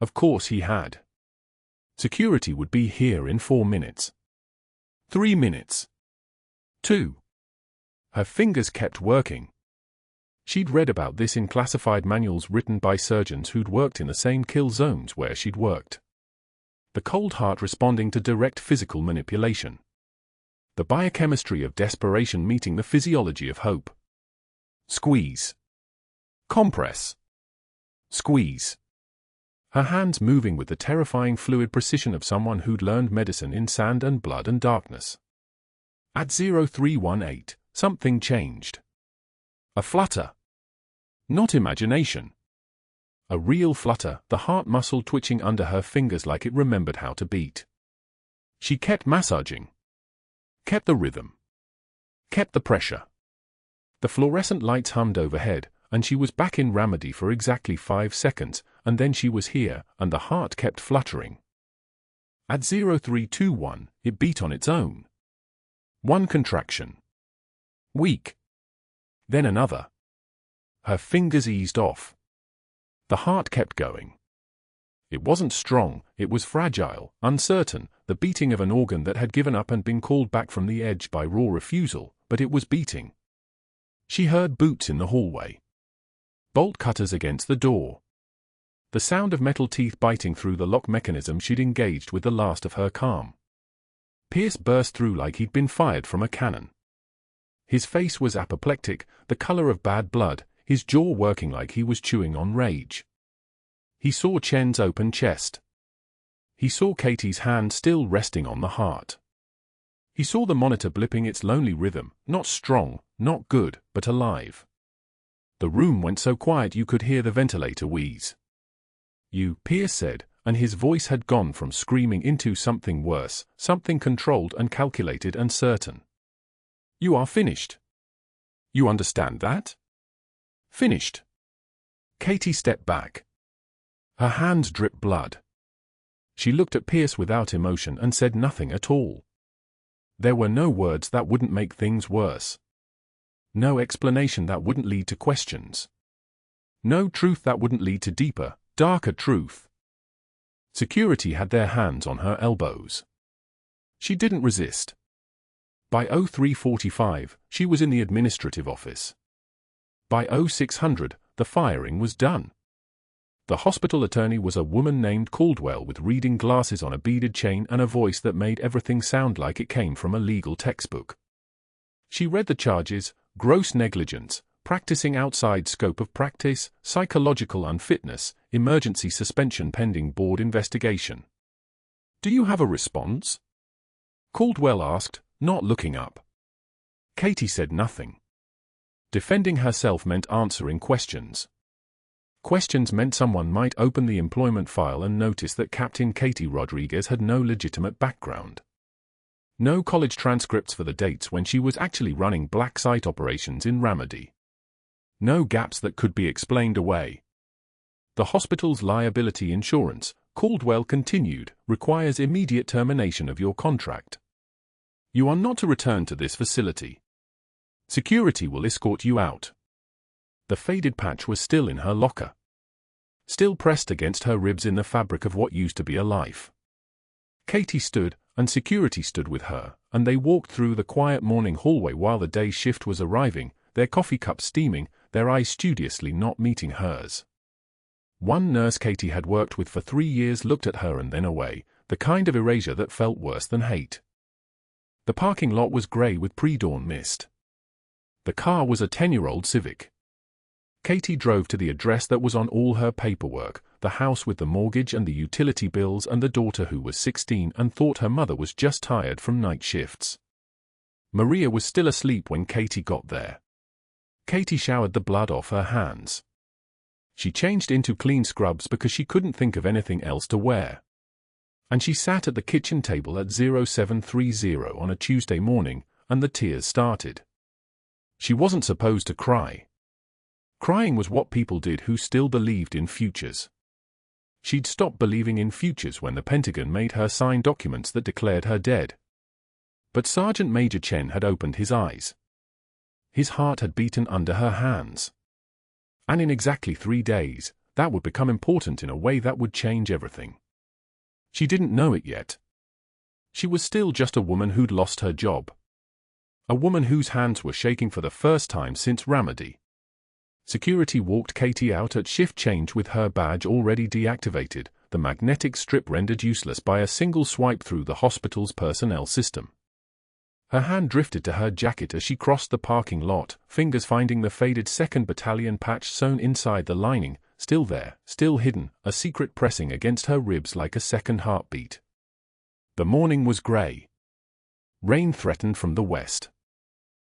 Of course he had. Security would be here in 4 minutes. 3 minutes. 2. Her fingers kept working. She'd read about this in classified manuals written by surgeons who'd worked in the same kill zones where she'd worked. The cold heart responding to direct physical manipulation. The biochemistry of desperation meeting the physiology of hope. Squeeze. Compress. Squeeze. Her hands moving with the terrifying fluid precision of someone who'd learned medicine in sand and blood and darkness. At 0318, something changed. A flutter. Not imagination. A real flutter, the heart muscle twitching under her fingers like it remembered how to beat. She kept massaging. Kept the rhythm. Kept the pressure. The fluorescent lights hummed overhead, and she was back in Ramadi for exactly 5 seconds, and then she was here, and the heart kept fluttering. At 0321, it beat on its own. One contraction. Weak. Then another. Her fingers eased off. The heart kept going. It wasn't strong, it was fragile, uncertain, the beating of an organ that had given up and been called back from the edge by raw refusal, but it was beating. She heard boots in the hallway. Bolt cutters against the door. The sound of metal teeth biting through the lock mechanism she'd engaged with the last of her calm. Pierce burst through like he'd been fired from a cannon. His face was apoplectic, the color of bad blood, his jaw working like he was chewing on rage. He saw Chen's open chest. He saw Katie's hand still resting on the heart. He saw the monitor blipping its lonely rhythm, not strong, not good, but alive. The room went so quiet you could hear the ventilator wheeze. "You," Pierce said, and his voice had gone from screaming into something worse, something controlled and calculated and certain. "You are finished. You understand that? Finished." Katie stepped back. Her hands dripped blood. She looked at Pierce without emotion and said nothing at all. There were no words that wouldn't make things worse. No explanation that wouldn't lead to questions. No truth that wouldn't lead to deeper, darker truth. Security had their hands on her elbows. She didn't resist. By 0345, she was in the administrative office. By 0600, the firing was done. The hospital attorney was a woman named Caldwell with reading glasses on a beaded chain and a voice that made everything sound like it came from a legal textbook. She read the charges: gross negligence, practicing outside scope of practice, psychological unfitness, emergency suspension pending board investigation. "Do you have a response?" Caldwell asked, not looking up. Katie said nothing. Defending herself meant answering questions. Questions meant someone might open the employment file and notice that Captain Katie Rodriguez had no legitimate background. No college transcripts for the dates when she was actually running black site operations in Ramadi. No gaps that could be explained away. The hospital's liability insurance, Caldwell continued, requires immediate termination of your contract. You are not to return to this facility. Security will escort you out. The faded patch was still in her locker. Still pressed against her ribs in the fabric of what used to be a life. Katie stood, and security stood with her, and they walked through the quiet morning hallway while the day shift was arriving, their coffee cups steaming, their eyes studiously not meeting hers. One nurse Katie had worked with for 3 years looked at her and then away, the kind of erasure that felt worse than hate. The parking lot was grey with pre-dawn mist. The car was a 10-year-old Civic. Katie drove to the address that was on all her paperwork, the house with the mortgage and the utility bills and the daughter who was 16 and thought her mother was just tired from night shifts. Maria was still asleep when Katie got there. Katie showered the blood off her hands. She changed into clean scrubs because she couldn't think of anything else to wear. And she sat at the kitchen table at 0730 on a Tuesday morning, and the tears started. She wasn't supposed to cry. Crying was what people did who still believed in futures. She'd stopped believing in futures when the Pentagon made her sign documents that declared her dead. But Sergeant Major Chen had opened his eyes. His heart had beaten under her hands. And in exactly 3 days, that would become important in a way that would change everything. She didn't know it yet. She was still just a woman who'd lost her job. A woman whose hands were shaking for the first time since Ramadi. Security walked Katie out at shift change with her badge already deactivated, the magnetic strip rendered useless by a single swipe through the hospital's personnel system. Her hand drifted to her jacket as she crossed the parking lot, fingers finding the faded 2nd Battalion patch sewn inside the lining, still there, still hidden, a secret pressing against her ribs like a second heartbeat. The morning was grey. Rain threatened from the west.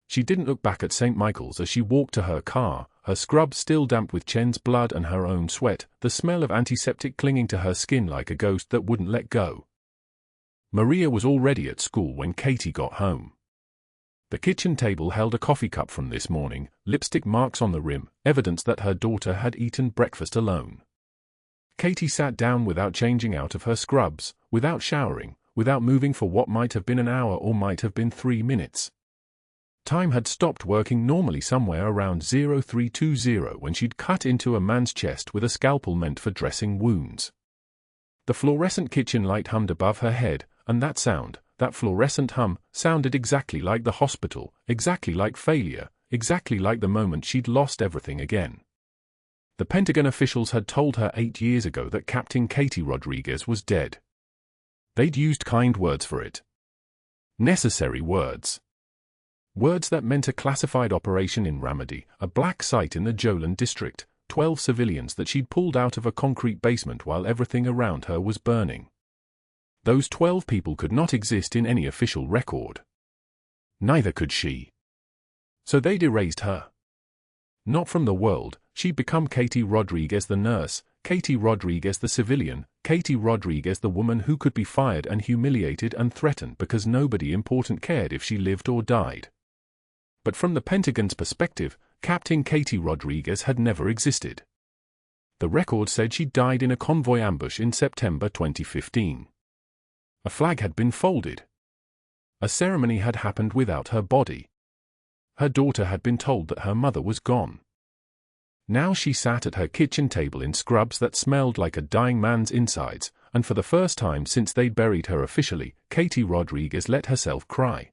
She didn't look back at St. Michael's as she walked to her car, her scrub still damp with Chen's blood and her own sweat, the smell of antiseptic clinging to her skin like a ghost that wouldn't let go. Maria was already at school when Katie got home. The kitchen table held a coffee cup from this morning, lipstick marks on the rim, evidence that her daughter had eaten breakfast alone. Katie sat down without changing out of her scrubs, without showering, without moving for what might have been an hour or might have been 3 minutes. Time had stopped working normally somewhere around 0320 when she'd cut into a man's chest with a scalpel meant for dressing wounds. The fluorescent kitchen light hummed above her head, and that sound, that fluorescent hum, sounded exactly like the hospital, exactly like failure, exactly like the moment she'd lost everything again. The Pentagon officials had told her 8 years ago that Captain Katie Rodriguez was dead. They'd used kind words for it. Necessary words. Words that meant a classified operation in Ramadi, a black site in the Jolan district, 12 civilians that she'd pulled out of a concrete basement while everything around her was burning. Those 12 people could not exist in any official record. Neither could she. So they'd erased her. Not from the world, she'd become Katie Rodriguez the nurse, Katie Rodriguez the civilian, Katie Rodriguez the woman who could be fired and humiliated and threatened because nobody important cared if she lived or died. But from the Pentagon's perspective, Captain Katie Rodriguez had never existed. The record said she died in a convoy ambush in September 2015. A flag had been folded. A ceremony had happened without her body. Her daughter had been told that her mother was gone. Now she sat at her kitchen table in scrubs that smelled like a dying man's insides, and for the first time since they'd buried her officially, Katie Rodriguez let herself cry.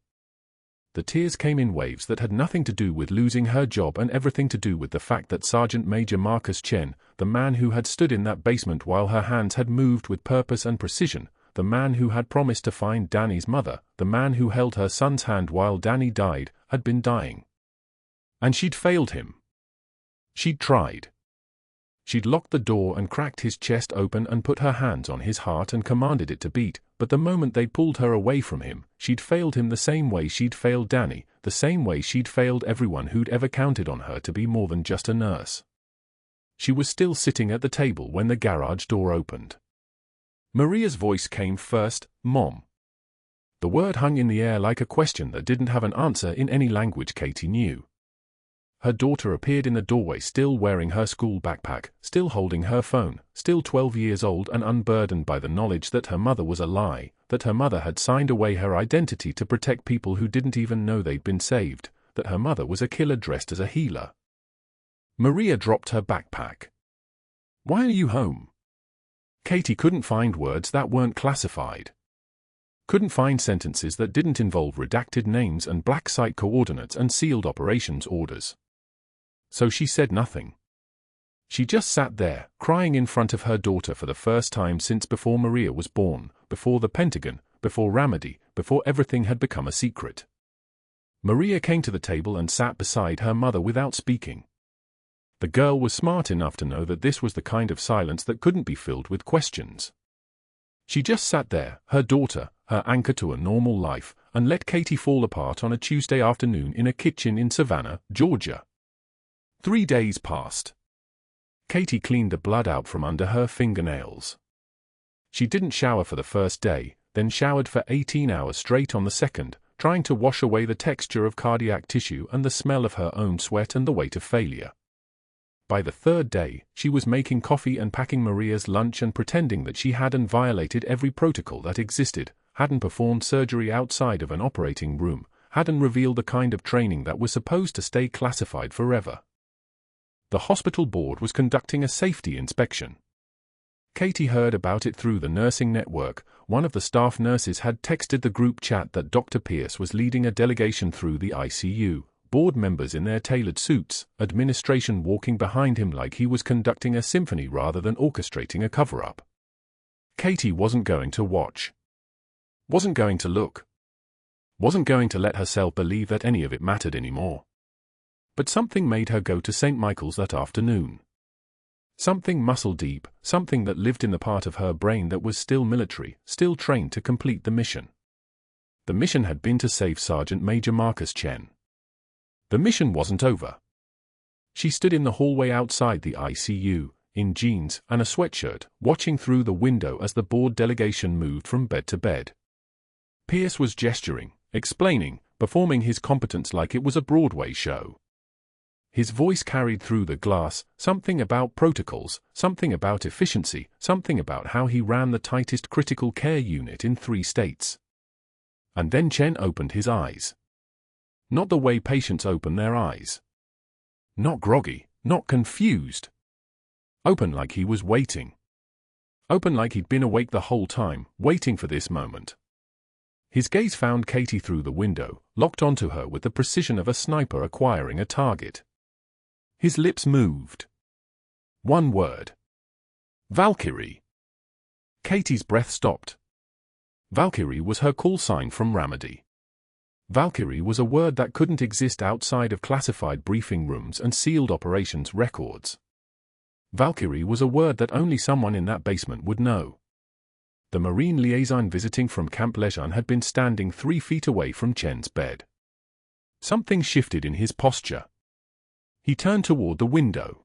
The tears came in waves that had nothing to do with losing her job and everything to do with the fact that Sergeant Major Marcus Chen, the man who had stood in that basement while her hands had moved with purpose and precision, the man who had promised to find Danny's mother, the man who held her son's hand while Danny died, had been dying. And she'd failed him. She'd tried. She'd locked the door and cracked his chest open and put her hands on his heart and commanded it to beat, but the moment they pulled her away from him, she'd failed him the same way she'd failed Danny, the same way she'd failed everyone who'd ever counted on her to be more than just a nurse. She was still sitting at the table when the garage door opened. Maria's voice came first, "Mom." The word hung in the air like a question that didn't have an answer in any language Katie knew. Her daughter appeared in the doorway still wearing her school backpack, still holding her phone, still 12 years old and unburdened by the knowledge that her mother was a lie, that her mother had signed away her identity to protect people who didn't even know they'd been saved, that her mother was a killer dressed as a healer. Maria dropped her backpack. "Why are you home?" Katie couldn't find words that weren't classified. Couldn't find sentences that didn't involve redacted names and black site coordinates and sealed operations orders. So she said nothing. She just sat there, crying in front of her daughter for the first time since before Maria was born, before the Pentagon, before Ramadi, before everything had become a secret. Maria came to the table and sat beside her mother without speaking. The girl was smart enough to know that this was the kind of silence that couldn't be filled with questions. She just sat there, her daughter, her anchor to a normal life, and let Katie fall apart on a Tuesday afternoon in a kitchen in Savannah, Georgia. 3 days passed. Katie cleaned the blood out from under her fingernails. She didn't shower for the first day, then showered for 18 hours straight on the second, trying to wash away the texture of cardiac tissue and the smell of her own sweat and the weight of failure. By the third day, she was making coffee and packing Maria's lunch and pretending that she hadn't violated every protocol that existed, hadn't performed surgery outside of an operating room, hadn't revealed the kind of training that was supposed to stay classified forever. The hospital board was conducting a safety inspection. Katie heard about it through the nursing network. One of the staff nurses had texted the group chat that Dr. Pierce was leading a delegation through the ICU, board members in their tailored suits, administration walking behind him like he was conducting a symphony rather than orchestrating a cover-up. Katie wasn't going to watch. Wasn't going to look. Wasn't going to let herself believe that any of it mattered anymore. But something made her go to St. Michael's that afternoon. Something muscle-deep, something that lived in the part of her brain that was still military, still trained to complete the mission. The mission had been to save Sergeant Major Marcus Chen. The mission wasn't over. She stood in the hallway outside the ICU, in jeans and a sweatshirt, watching through the window as the board delegation moved from bed to bed. Pierce was gesturing, explaining, performing his competence like it was a Broadway show. His voice carried through the glass, something about protocols, something about efficiency, something about how he ran the tightest critical care unit in 3 states. And then Chen opened his eyes. Not the way patients open their eyes. Not groggy, not confused. Open like he was waiting. Open like he'd been awake the whole time, waiting for this moment. His gaze found Katie through the window, locked onto her with the precision of a sniper acquiring a target. His lips moved. One word. Valkyrie. Katie's breath stopped. Valkyrie was her call sign from Ramadi. Valkyrie was a word that couldn't exist outside of classified briefing rooms and sealed operations records. Valkyrie was a word that only someone in that basement would know. The Marine liaison visiting from Camp Lejeune had been standing 3 feet away from Chen's bed. Something shifted in his posture. He turned toward the window.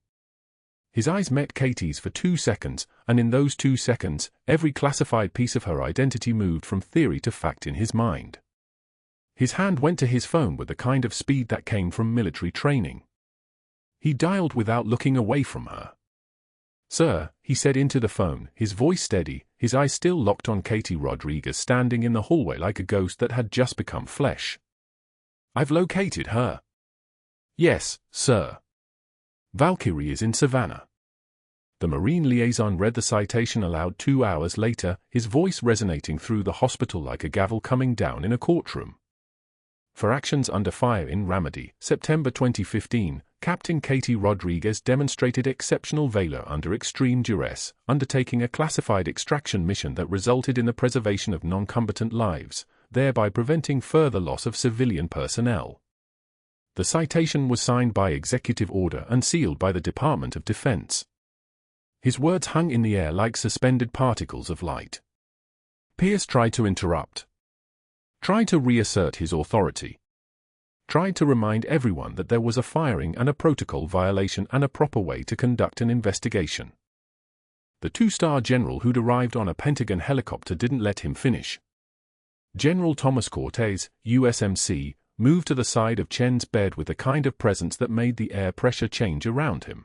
His eyes met Katie's for 2 seconds, and in those 2 seconds, every classified piece of her identity moved from theory to fact in his mind. His hand went to his phone with the kind of speed that came from military training. He dialed without looking away from her. "Sir," he said into the phone, his voice steady, his eyes still locked on Katie Rodriguez standing in the hallway like a ghost that had just become flesh. "I've located her." "Yes, sir. Valkyrie is in Savannah." The Marine liaison read the citation aloud 2 hours later, his voice resonating through the hospital like a gavel coming down in a courtroom. For actions under fire in Ramadi, September 2015, Captain Katie Rodriguez demonstrated exceptional valor under extreme duress, undertaking a classified extraction mission that resulted in the preservation of non-combatant lives, thereby preventing further loss of civilian personnel. The citation was signed by executive order and sealed by the Department of Defense. His words hung in the air like suspended particles of light. Pierce tried to interrupt. Tried to reassert his authority. Tried to remind everyone that there was a firing and a protocol violation and a proper way to conduct an investigation. The 2-star general who'd arrived on a Pentagon helicopter didn't let him finish. General Thomas Cortez, USMC, moved to the side of Chen's bed with the kind of presence that made the air pressure change around him.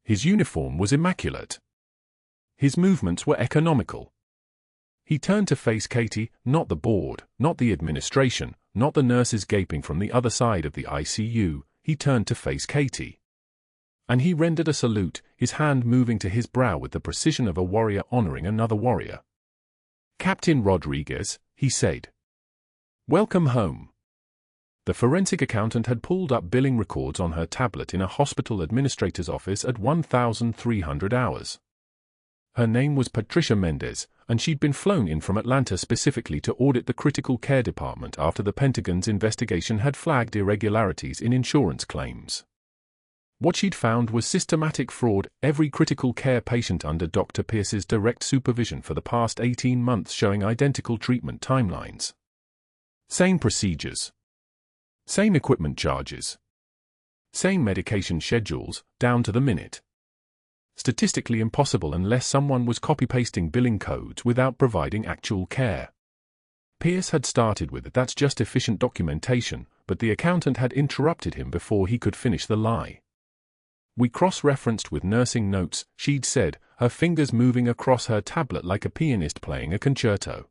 His uniform was immaculate. His movements were economical. He turned to face Katie, not the board, not the administration, not the nurses gaping from the other side of the ICU, he turned to face Katie. And he rendered a salute, his hand moving to his brow with the precision of a warrior honoring another warrior. "Captain Rodriguez," he said. "Welcome home." The forensic accountant had pulled up billing records on her tablet in a hospital administrator's office at 1,300 hours. Her name was Patricia Mendez, and she'd been flown in from Atlanta specifically to audit the critical care department after the Pentagon's investigation had flagged irregularities in insurance claims. What she'd found was systematic fraud, every critical care patient under Dr. Pierce's direct supervision for the past 18 months showing identical treatment timelines. Same procedures. Same equipment charges. Same medication schedules, down to the minute. Statistically impossible unless someone was copy-pasting billing codes without providing actual care. Pierce had started with "That's just efficient documentation," but the accountant had interrupted him before he could finish the lie. "We cross-referenced with nursing notes," she'd said, her fingers moving across her tablet like a pianist playing a concerto.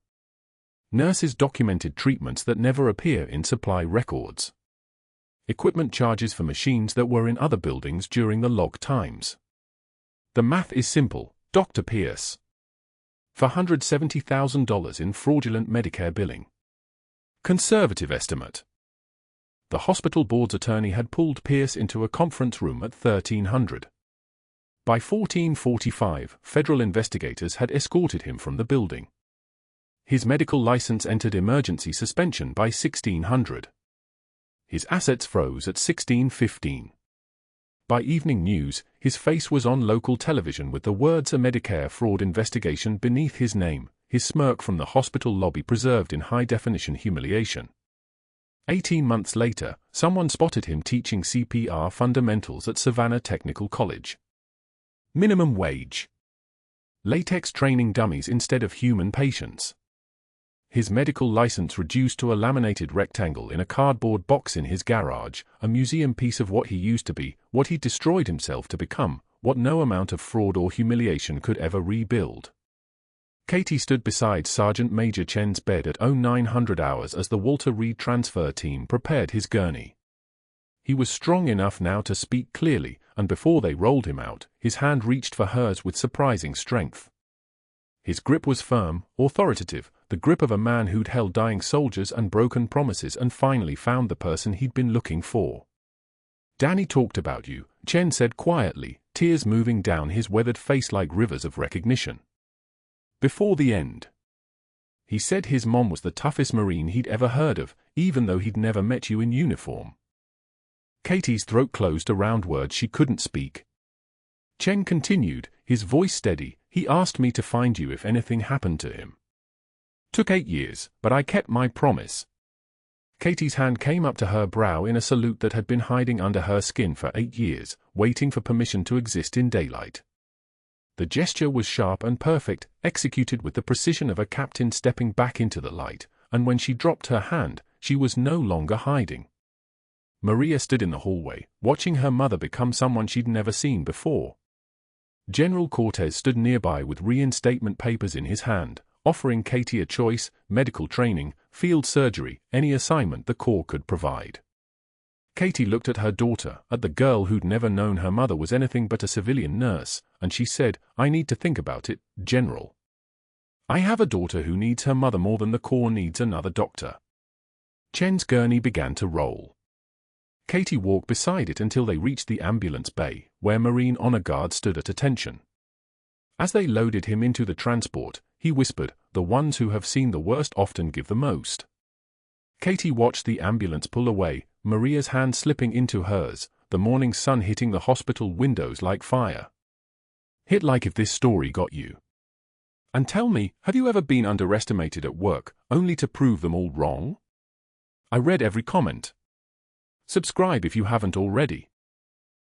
Nurses documented treatments that never appear in supply records. Equipment charges for machines that were in other buildings during the log times. The math is simple, Dr. Pierce. For $170,000 in fraudulent Medicare billing. Conservative estimate. The hospital board's attorney had pulled Pierce into a conference room at 1300. By 1445, federal investigators had escorted him from the building. His medical license entered emergency suspension by 1600. His assets froze at 1615. By evening news, his face was on local television with the words "a Medicare fraud investigation" beneath his name, his smirk from the hospital lobby preserved in high-definition humiliation. 18 months later, someone spotted him teaching CPR fundamentals at Savannah Technical College. Minimum wage. Latex training dummies instead of human patients. His medical license reduced to a laminated rectangle in a cardboard box in his garage, a museum piece of what he used to be, what he destroyed himself to become, what no amount of fraud or humiliation could ever rebuild. Katie stood beside Sergeant Major Chen's bed at 0900 hours as the Walter Reed transfer team prepared his gurney. He was strong enough now to speak clearly, and before they rolled him out, his hand reached for hers with surprising strength. His grip was firm, authoritative, the grip of a man who'd held dying soldiers and broken promises and finally found the person he'd been looking for. "Danny talked about you," Chen said quietly, tears moving down his weathered face like rivers of recognition. "Before the end. He said his mom was the toughest Marine he'd ever heard of, even though he'd never met you in uniform." Katie's throat closed around words she couldn't speak. Chen continued, his voice steady, "He asked me to find you if anything happened to him. Took 8 years, but I kept my promise." Katie's hand came up to her brow in a salute that had been hiding under her skin for 8 years, waiting for permission to exist in daylight. The gesture was sharp and perfect, executed with the precision of a captain stepping back into the light, and when she dropped her hand, she was no longer hiding. Maria stood in the hallway, watching her mother become someone she'd never seen before. General Cortez stood nearby with reinstatement papers in his hand, offering Katie a choice: medical training, field surgery, any assignment the Corps could provide. Katie looked at her daughter, at the girl who'd never known her mother was anything but a civilian nurse, and she said, "I need to think about it, General. I have a daughter who needs her mother more than the Corps needs another doctor." Chen's gurney began to roll. Katie walked beside it until they reached the ambulance bay, where Marine honor guards stood at attention. As they loaded him into the transport, he whispered, "The ones who have seen the worst often give the most." Katie watched the ambulance pull away, Maria's hand slipping into hers, the morning sun hitting the hospital windows like fire. "Hit like if this story got you. And tell me, have you ever been underestimated at work, only to prove them all wrong? I read every comment. Subscribe if you haven't already.